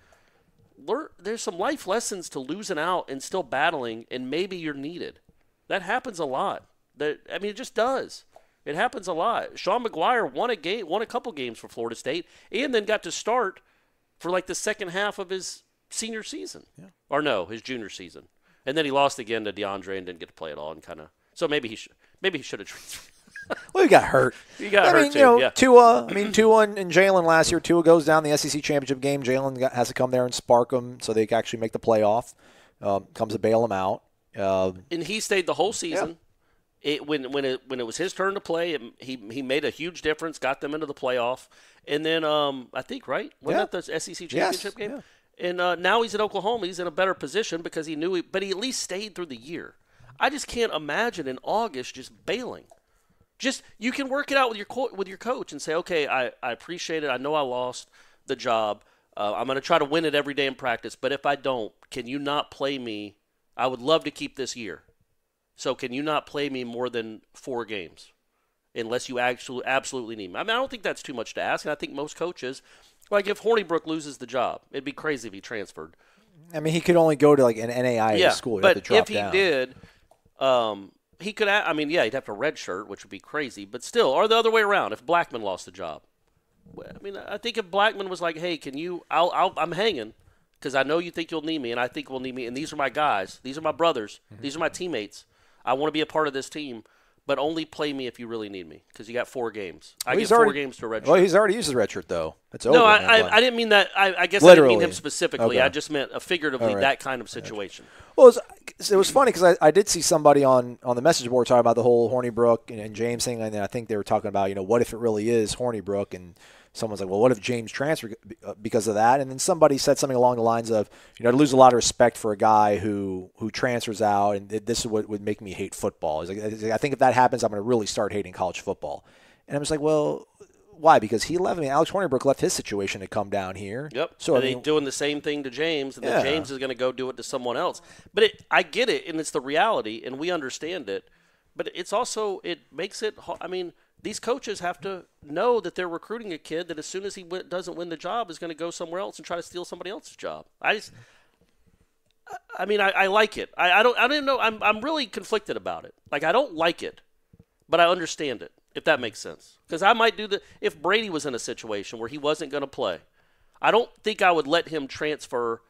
there's some life lessons to losing out and still battling, and maybe you're needed. That happens a lot. It just does. It happens a lot. Sean McGuire won a couple games for Florida State, and then got to start for like the second half of his senior season. Yeah. Or no, his junior season. And then he lost again to DeAndre and didn't get to play at all, and kind of. So maybe he should have transferred. Well, he got hurt. He got hurt too. Yeah. Tua and Jalen last year. Tua goes down the SEC championship game. Jalen has to come there and spark them so they can actually make the playoff. Comes to bail him out. And he stayed the whole season. Yeah. When it was his turn to play, he made a huge difference. Got them into the playoff. And then I think wasn't that the SEC championship game? Yeah. And now he's at Oklahoma. He's in a better position because he knew but he at least stayed through the year. I just can't imagine in August just bailing. You can work it out with your coach and say, okay, I appreciate it. I know I lost the job. I'm going to try to win it every day in practice. But if I don't, can you not play me? I would love to keep this year. So can you not play me more than 4 games unless you absolutely need me? I don't think that's too much to ask. And I think most coaches, like if Hornibrook loses the job, it'd be crazy if he transferred. He could only go to like an NAIA school. He'd have to drop down. If he did, he could. He'd have to redshirt, which would be crazy. But still, or the other way around, if Blackman lost the job, I think if Blackman was like, "Hey, can you? I'm hanging because I know you think you'll need me, and I think we'll need me, and these are my guys, these are my brothers, these are my teammates. I want to be a part of this team, but only play me if you really need me because you got 4 games. I get 4 games to redshirt. Well, he's already used his redshirt though. It's over. No, I didn't mean that. I guess literally. I didn't mean him specifically. Okay. I just meant figuratively that kind of situation. Well, it was funny because I did see somebody on the message board talking about the whole Hornibrook and James thing, and I think they were talking about, what if it really is Hornibrook, and someone's like, well, what if James transferred because of that? And then somebody said something along the lines of, to lose a lot of respect for a guy who transfers out, and this is what would make me hate football. He's like, I think if that happens, I'm going to really start hating college football. And I was like, well, why? Because he left. Alex Hornibrook left his situation to come down here. Yep. So they're doing the same thing to James, and then James is going to go do it to someone else. But I get it, and it's the reality, and we understand it. But it's also, it makes it, these coaches have to know that they're recruiting a kid that as soon as he doesn't win the job is going to go somewhere else and try to steal somebody else's job. I like it. I don't know. I'm really conflicted about it. Like, I don't like it, but I understand it, if that makes sense. Because I might do if Brady was in a situation where he wasn't going to play, I don't think I would let him transfer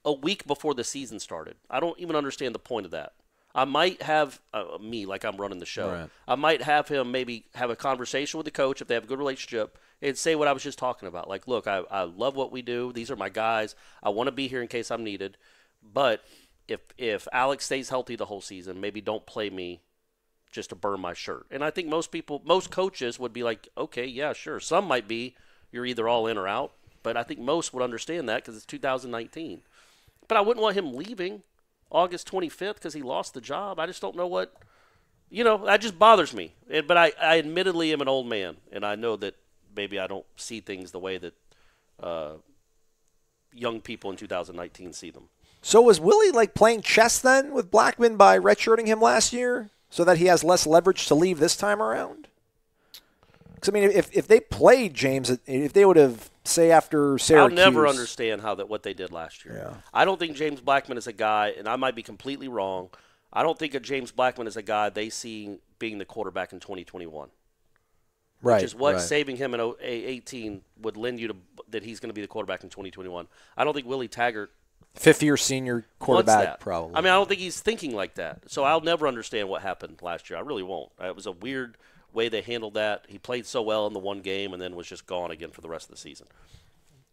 a week before the season started. I don't even understand the point of that. I might have like I'm running the show. Right. I might have him maybe have a conversation with the coach if they have a good relationship and say what I was just talking about. Like, look, I love what we do. These are my guys. I want to be here in case I'm needed. But if Alex stays healthy the whole season, maybe don't play me just to burn my shirt. And I think most coaches would be like, okay, yeah, sure. Some might be you're either all in or out. But I think most would understand that because it's 2019. But I wouldn't want him leaving August 25th because he lost the job. I just don't know what, that just bothers me. But I admittedly am an old man, and I know that maybe I don't see things the way that young people in 2019 see them. So was Willie like playing chess then with Blackman by redshirting him last year so that he has less leverage to leave this time around? Because, if they played James, if they would have, say, after Syracuse. I'll never understand what they did last year. Yeah. I don't think James Blackman is a guy, and I might be completely wrong, I don't think James Blackman is a guy they see being the quarterback in 2021. Right. Which is what saving him in 18 would lend you to that he's going to be the quarterback in 2021. I don't think Willie Taggart. Fifth-year senior quarterback, probably. I don't think he's thinking like that. So I'll never understand what happened last year. I really won't. It was a weird way they handled that. He played so well in the one game and then was just gone again for the rest of the season.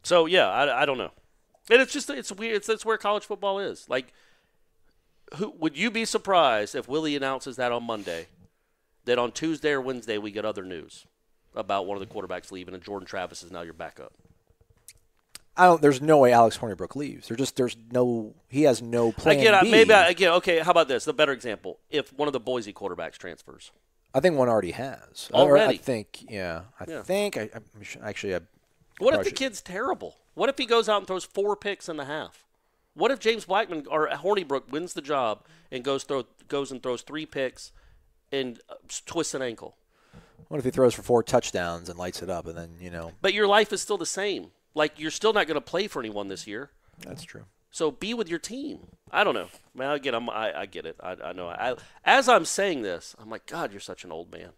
So, yeah, I don't know. And it's weird. That's where college football is. Like, would you be surprised if Willie announces that on Monday, that on Tuesday or Wednesday we get other news about one of the quarterbacks leaving and Jordan Travis is now your backup? There's no way Alex Hornibrook leaves. He has no plan B. Okay, how about this? The better example, if one of the Boise quarterbacks transfers. I think one already has. Already? I think. What if the kid's terrible? What if he goes out and throws 4 picks in the half? What if James Blackman or Hornibrook wins the job and goes and throws 3 picks and twists an ankle? What if he throws for 4 touchdowns and lights it up and then, But your life is still the same. Like, you're still not going to play for anyone this year. That's true. So be with your team. I don't know. I get it. I know. As I'm saying this, I'm like, God, you're such an old man.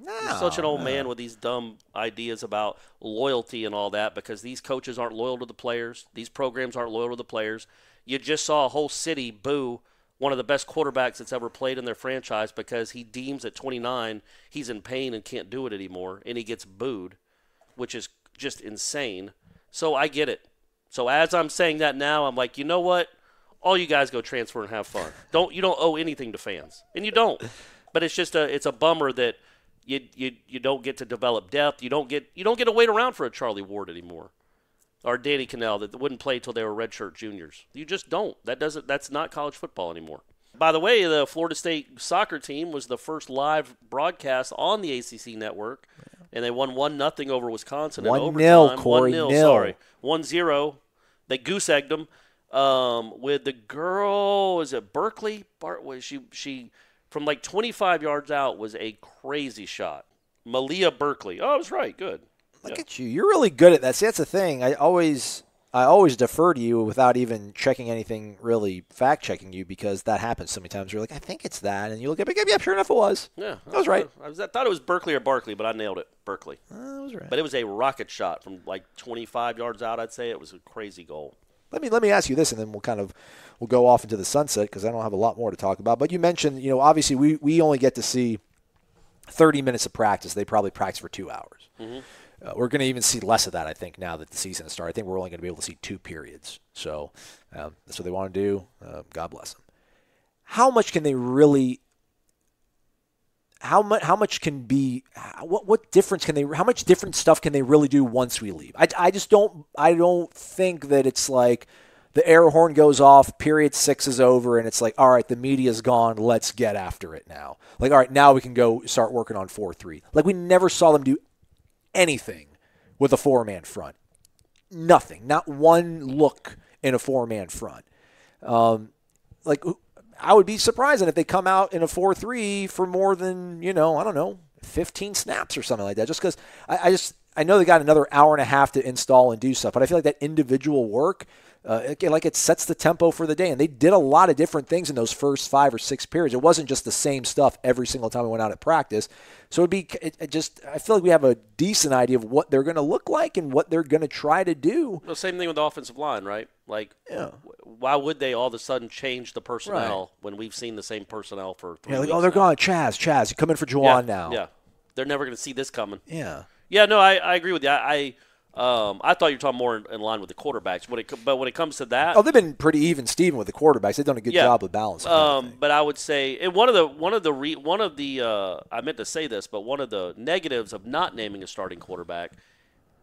You're such an old man with these dumb ideas about loyalty and all that because these coaches aren't loyal to the players. These programs aren't loyal to the players. You just saw a whole city boo one of the best quarterbacks that's ever played in their franchise because he deems at 29 he's in pain and can't do it anymore, and he gets booed, which is just insane. So I get it. So as I'm saying that now, I'm like, you know what? All you guys go transfer and have fun. You don't owe anything to fans, and you don't. But it's just it's a bummer that you don't get to develop depth. You don't get to wait around for a Charlie Ward anymore, or Danny Cannell that wouldn't play till they were redshirt juniors. You just don't. That's not college football anymore. By the way, the Florida State soccer team was the first live broadcast on the ACC network. And they won 1-0 over Wisconsin in overtime. 1-0, sorry. 1-0. They goose-egged them with the girl, is it Berkeley? Was she from like 25 yards out was a crazy shot. Malia Berkeley. Oh, I was right. Good. Look at you. You're really good at that. See, that's the thing. I always defer to you without even checking anything, really fact-checking you, because that happens so many times. You're like, I think it's that. And you look at it, yeah, sure enough it was. Yeah. I was right. I thought it was Berkeley or Barkley, but I nailed it. Berkeley. I was right. But it was a rocket shot from like 25 yards out, I'd say. It was a crazy goal. Let me ask you this, and then we'll go off into the sunset because I don't have a lot more to talk about. But you mentioned, obviously we only get to see 30 minutes of practice. They probably practice for 2 hours. Mm-hmm. We're going to even see less of that, I think, now that the season has started. I think we're only going to be able to see 2 periods. So that's what they want to do. God bless them. how much can they really? How much can be? What difference can they? How much different stuff can they really do once we leave? I just don't. I don't think that it's like the air horn goes off. Period 6 is over, and it's like, all right, the media's gone. Let's get after it now. Like, all right, now we can go start working on 4-3. Like, we never saw them do anything with a 4-man front. Nothing. Not one look in a 4-man front. Like, I would be surprised if they come out in a 4-3 for more than, I don't know, 15 snaps or something like that. Just because I know they got another hour and a half to install and do stuff, but I feel like that individual work, it sets the tempo for the day. And they did a lot of different things in those first 5 or 6 periods. It wasn't just the same stuff every single time we went out at practice. So I feel like we have a decent idea of what they're going to look like and what they're going to try to do. The same thing with the offensive line, right? Like, why would they all of a sudden change the personnel when we've seen the same personnel for 3 weeks? Oh, they're gone. Chaz, you come in for Juwan now. Yeah, they're never going to see this coming. Yeah. Yeah, no, I agree with you. I thought you were talking more in line with the quarterbacks. But when it comes to that, they've been pretty even, Steven, with the quarterbacks. They've done a good job of balancing. But I would say, and one of the I meant to say this, but one of the negatives of not naming a starting quarterback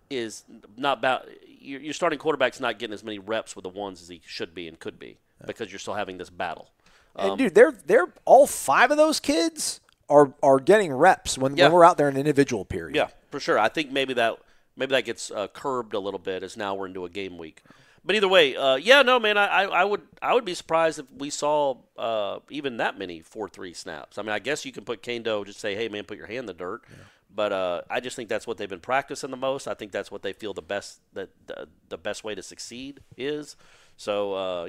is not about your starting quarterback's not getting as many reps with the ones as he should be and could be because you're still having this battle. And dude, they're all 5 of those kids are getting reps when we're out there in an individual period. Yeah, for sure. I think maybe that gets curbed a little bit as now we're into a game week. But either way, man, I would be surprised if we saw even that many 4-3 snaps. I mean, I guess you can put Kane Doe, just say, hey, man, put your hand in the dirt. Yeah. But I just think that's what they've been practicing the most. I think that's what they feel the best way to succeed is. So,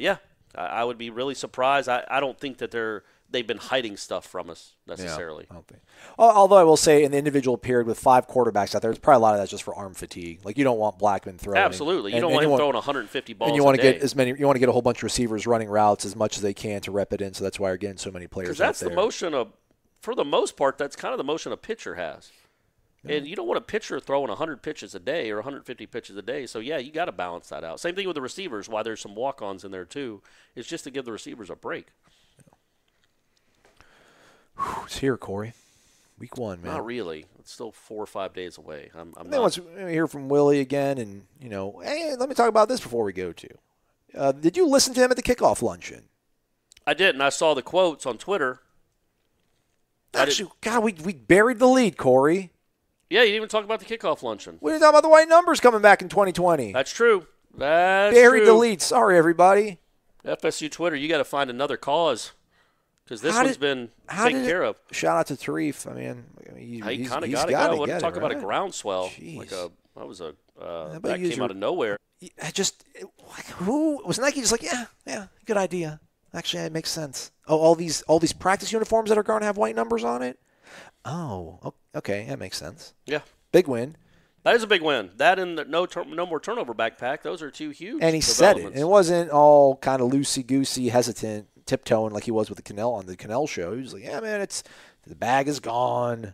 I would be really surprised. I don't think that they've been hiding stuff from us necessarily. Yeah, I don't think. Although I will say in the individual period with 5 quarterbacks out there, there's probably a lot of that's just for arm fatigue. Like, you don't want Blackman throwing. Absolutely. You don't want him throwing 150 balls and you want a to day. You want to get a whole bunch of receivers running routes as much as they can to rep it in, so that's why you're getting so many players out there. Because that's the motion of, for the most part, that's kind of the motion a pitcher has. Yeah. And you don't want a pitcher throwing 100 pitches a day or 150 pitches a day. So, you got to balance that out. Same thing with the receivers, why there's some walk-ons in there too. It's just to give the receivers a break. It's here, Corey. Week 1, man. Not really. It's still 4 or 5 days away. Once we hear from Willie again, and, hey, let me talk about this before we go to. Did you listen to him at the kickoff luncheon? I did, and I saw the quotes on Twitter. Actually, God, we buried the lead, Corey. Yeah, you didn't even talk about the kickoff luncheon. We didn't talk about the white numbers coming back in 2020. That's true. Buried the lead. Sorry, everybody. FSU Twitter, you got to find another cause because this one's been taken care of. Shout out to Tarif. I mean, he kind of got to go. What talk about a groundswell? Jeez. That came out of nowhere. Who was Nike just like, yeah, good idea. Actually, it makes sense. Oh, all these practice uniforms that are going to have white numbers on it. Oh, okay, that makes sense. Yeah, big win. That is a big win. That and the no more turnover backpack. Those are 2 huge. And he said it. It wasn't all kind of loosey-goosey, hesitant, tiptoeing like he was with the Cannell show. He was like, yeah, man, the bag is gone.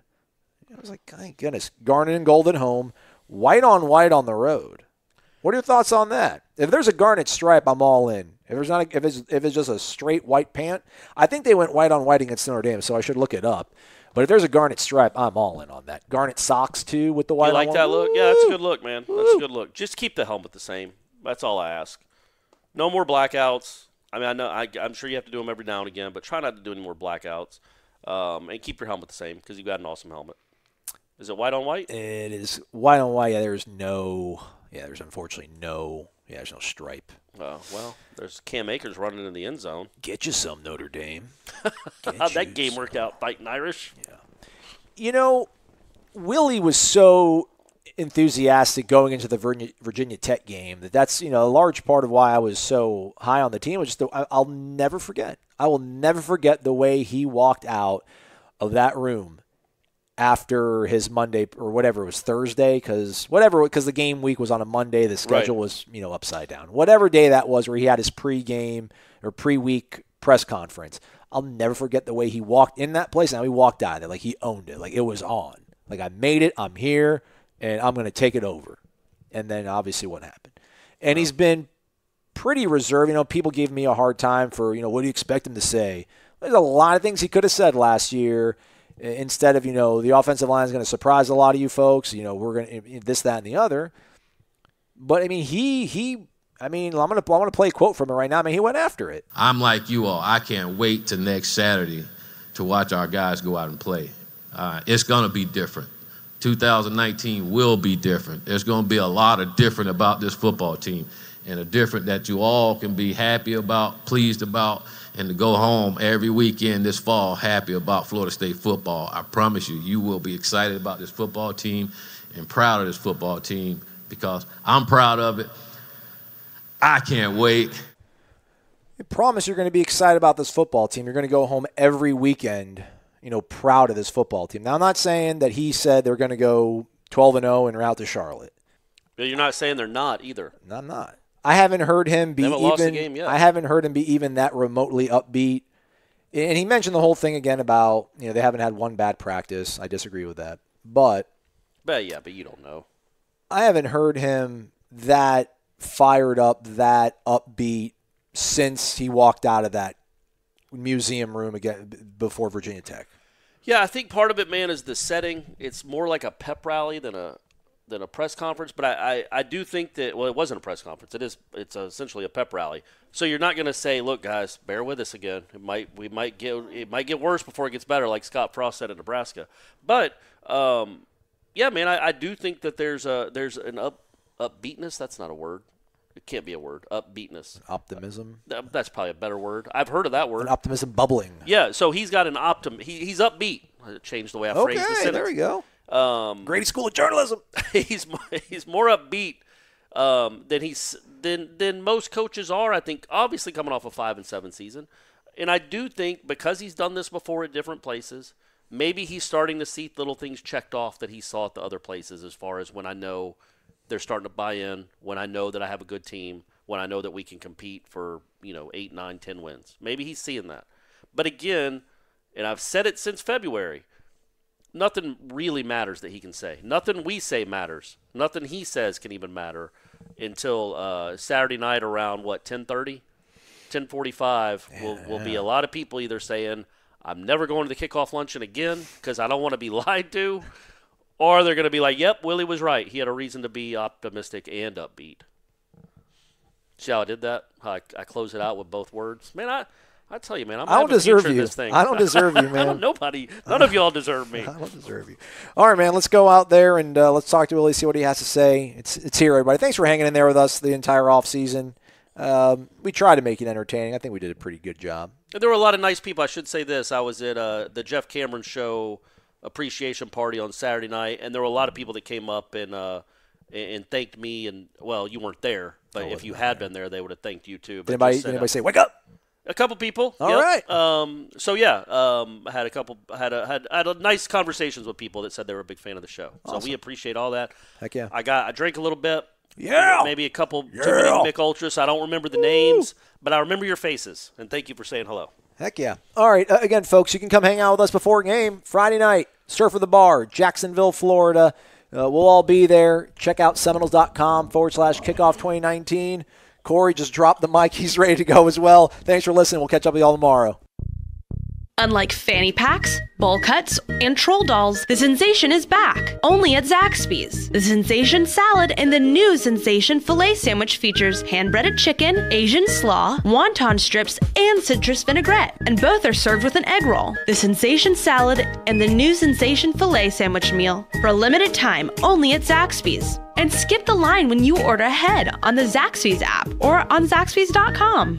I was like, thank goodness. Garnet and gold at home, white on white on the road. What are your thoughts on that? If there's a garnet stripe, I'm all in. If it's just a straight white pant, I think they went white on white against Notre Dame, so I should look it up. But if there's a garnet stripe, I'm all in on that. Garnet socks, too, with the white on. You like that look? Yeah, that's a good look, man. That's a good look. Just keep the helmet the same. That's all I ask. No more blackouts. I mean, I'm sure you have to do them every now and again, but try not to do any more blackouts. And keep your helmet the same because you've got an awesome helmet. Is it white on white? It is white on white. Yeah, there's unfortunately no stripe. Oh, well, there's Cam Akers running in the end zone. Get you some, Notre Dame. How'd that game work out, fighting Irish? Yeah. Willie was so enthusiastic going into the Virginia Tech game that's a large part of why I was so high on the team. Was just I'll never forget. I will never forget the way he walked out of that room after his Monday or whatever it was Thursday because the game week was on a Monday. The schedule was upside down. Whatever day that was where he had his pre-game or pre-week press conference. I'll never forget the way he walked in that place and how he walked out of there like he owned it, like it was on. Like I made it, I'm here, and I'm going to take it over. And then obviously what happened. And he's been pretty reserved. People gave me a hard time for, what do you expect him to say? There's a lot of things he could have said last year instead of, the offensive line is going to surprise a lot of you folks. We're going to this, that, and the other. But, I mean, I'm going to play a quote from him right now. I mean, he went after it. I'm like you all. I can't wait till next Saturday to watch our guys go out and play. It's going to be different. 2019 will be different. There's going to be a lot of different about this football team, and a different that you all can be happy about, pleased about, and to go home every weekend this fall happy about Florida State football. I promise you, you will be excited about this football team and proud of this football team because I'm proud of it. I can't wait. I promise you're going to be excited about this football team. You're going to go home every weekend, proud of this football team. Now, I'm not saying that he said they're going to go 12-0 en route to Charlotte. But you're not saying they're not either. No, I'm not. I haven't heard him be lost the game yet. I haven't heard him be even that remotely upbeat. And he mentioned the whole thing again about, they haven't had one bad practice. I disagree with that. But you don't know. I haven't heard him that fired up, that upbeat since he walked out of that museum room again before Virginia Tech. Yeah, I think part of it, man, is the setting. It's more like a pep rally than a press conference. But I do think that, well, it wasn't a press conference. It's essentially a pep rally. So you're not going to say, look, guys, bear with us again. It might get worse before it gets better, like Scott Frost said in Nebraska. But yeah, man, I do think that there's an upbeatness. That's not a word. It can't be a word. Upbeatness. Optimism. That's probably a better word. I've heard of that word. An optimism bubbling. Yeah, so he's got an he's upbeat. I changed the way I phrased the sentence. Okay, there we go. Grady School of Journalism. He's more upbeat than most coaches are. I think, obviously coming off a 5-7 season, and I do think because he's done this before at different places, maybe he's starting to see little things checked off that he saw at the other places. As far as when I know they're starting to buy in, when I know that I have a good team, when I know that we can compete for 8, 9, 10 wins. Maybe he's seeing that. But again, and I've said it since February, nothing really matters that he can say. Nothing we say matters. Nothing he says can even matter until Saturday night around, 10:30? 10:45 will be a lot of people either saying, I'm never going to the kickoff luncheon again because I don't want to be lied to, or they're going to be like, yep, Willie was right. He had a reason to be optimistic and upbeat. See how I did that? How I close it out with both words? Man, I tell you, man, I don't deserve you. This thing. I don't deserve you, man. None of y'all deserve me. I don't deserve you. All right, man, let's go out there and let's talk to Willie, see what he has to say. It's here, everybody. Thanks for hanging in there with us the entire offseason. We tried to make it entertaining. I think we did a pretty good job. There were a lot of nice people. I should say this. I was at the Jeff Cameron Show appreciation party on Saturday night, and there were a lot of people that came up and thanked me. And, well, you weren't there, but if you had been there, they would have thanked you too. But did anybody say, wake up? A couple people. All right. So yeah, I had a nice conversations with people that said they were a big fan of the show. Awesome. So we appreciate all that. Heck yeah. I drank a little bit. Yeah. Maybe a couple too many Mick Ultras. I don't remember the names, but I remember your faces. And thank you for saying hello. Heck yeah. All right. Again, folks, you can come hang out with us before game Friday night. Surf of the Bar, Jacksonville, Florida. We'll all be there. Check out Seminoles.com/kickoff 2019. Corey just dropped the mic. He's ready to go as well. Thanks for listening. We'll catch up with you all tomorrow. Unlike fanny packs, bowl cuts, and troll dolls, the sensation is back, only at Zaxby's. The Sensation Salad and the new Sensation Filet Sandwich features hand-breaded chicken, Asian slaw, wonton strips, and citrus vinaigrette, and both are served with an egg roll. The Sensation Salad and the new Sensation Filet Sandwich meal, for a limited time, only at Zaxby's. And skip the line when you order ahead on the Zaxby's app or on Zaxby's.com.